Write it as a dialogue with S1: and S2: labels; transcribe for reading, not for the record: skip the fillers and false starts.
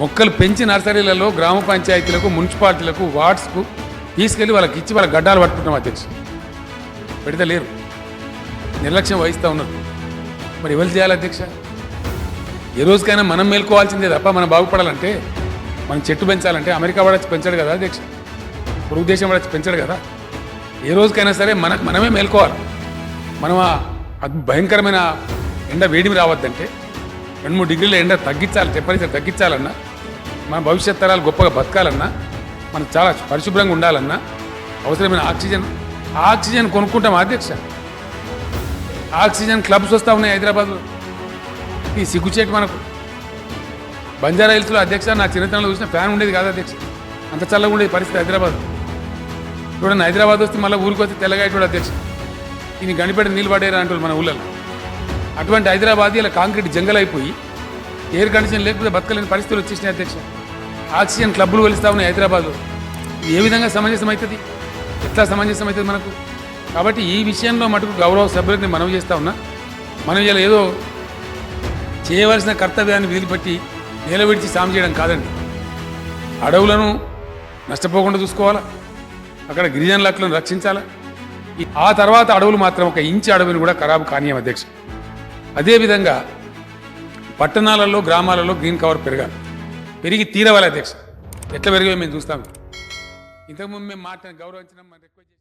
S1: మొక్కలు పెంచి నర్సరీలలో గ్రామ పంచాయతీలకు మున్సిపాలిటీలకు వార్డ్స్కు తీసుకెళ్ళి వాళ్ళకి ఇచ్చి వాళ్ళ గడ్డాలు పట్టుకుంటాం అధ్యక్ష. పెడితే లేరు, నిర్లక్ష్యం వహిస్తూ ఉన్నారు. మరి ఎవరు చేయాలి అధ్యక్ష? ఏ రోజుకైనా మనం మేల్కోవాల్సిందే తప్ప మనం బాగుపడాలంటే, మనం చెట్టు పెంచాలంటే అమెరికా వాడచ్చి పెంచాడు కదా అధ్యక్ష, పొరుగు దేశం వాడచ్చి పెంచాడు కదా. ఏ రోజుకైనా సరే మనమే మేల్కోవాలి. మనం భయంకరమైన ఎండ వేడిమి రావద్దంటే 2-3 డిగ్రీల ఎండ తగ్గించాలి, టెంపరేచర్ తగ్గించాలన్నా, మన భవిష్యత్ తరాలు గొప్పగా బతకాలన్నా, మనం చాలా పరిశుభ్రంగా ఉండాలన్నా అవసరమైన ఆక్సిజన్ కొనుక్కుంటాం అధ్యక్ష. ఆక్సిజన్ క్లబ్స్ వస్తూ ఉన్నాయి హైదరాబాద్లో. ఈ సిగ్గుచేటు మనకు. బంజారా హిల్స్లో అధ్యక్ష నా చిన్నతనంలో చూసిన ఫ్యాన్ ఉండేది కాదు అధ్యక్ష, అంత చల్లగా ఉండేది పరిస్థితి హైదరాబాద్. చూడండి, హైదరాబాద్ వస్తే మళ్ళీ ఊరికి వస్తే తెల్లగాయటోడు అధ్యక్ష, ఈయన గణిపెట్టి నీళ్ళు పడేరా అంటారు మన ఊళ్ళలో. అటువంటి హైదరాబాద్ ఇలా కాంక్రీట్ జంగల్ అయిపోయి ఎయిర్ కండిషన్ లేకపోతే బతకలేని పరిస్థితులు వచ్చేసినాయి అధ్యక్ష. ఆక్సిజన్ క్లబ్బులు వెలుస్తూ ఉన్నాయి హైదరాబాద్లో. ఏ విధంగా సమంజసం అవుతుంది? ఎట్లా సమంజసం అవుతుంది మనకు? కాబట్టి ఈ విషయంలో మటుకు గౌరవ సభ్యులని మనవి చేస్తూ ఉన్నా. మనం ఇలా ఏదో చేయవలసిన కర్తవ్యాన్ని వదిలిపెట్టి నేల విడిచి సాము చేయడం కాదండి. అడవులను నష్టపోకుండా చూసుకోవాలా, అక్కడ గిరిజనుల హక్కులను రక్షించాలా. ఆ తర్వాత అడవులు మాత్రం 1 ఇంచు అడవిని కూడా ఖరాబు కానీయం అధ్యక్ష. అదేవిధంగా పట్టణాలలో గ్రామాలలో గ్రీన్ కవర్ పెరిగి తీరవాలి అధ్యక్ష. ఎట్లా పెరిగా మేము చూస్తాము. ఇంతకుముందు మేము గౌరవించడం రిక్వెస్ట్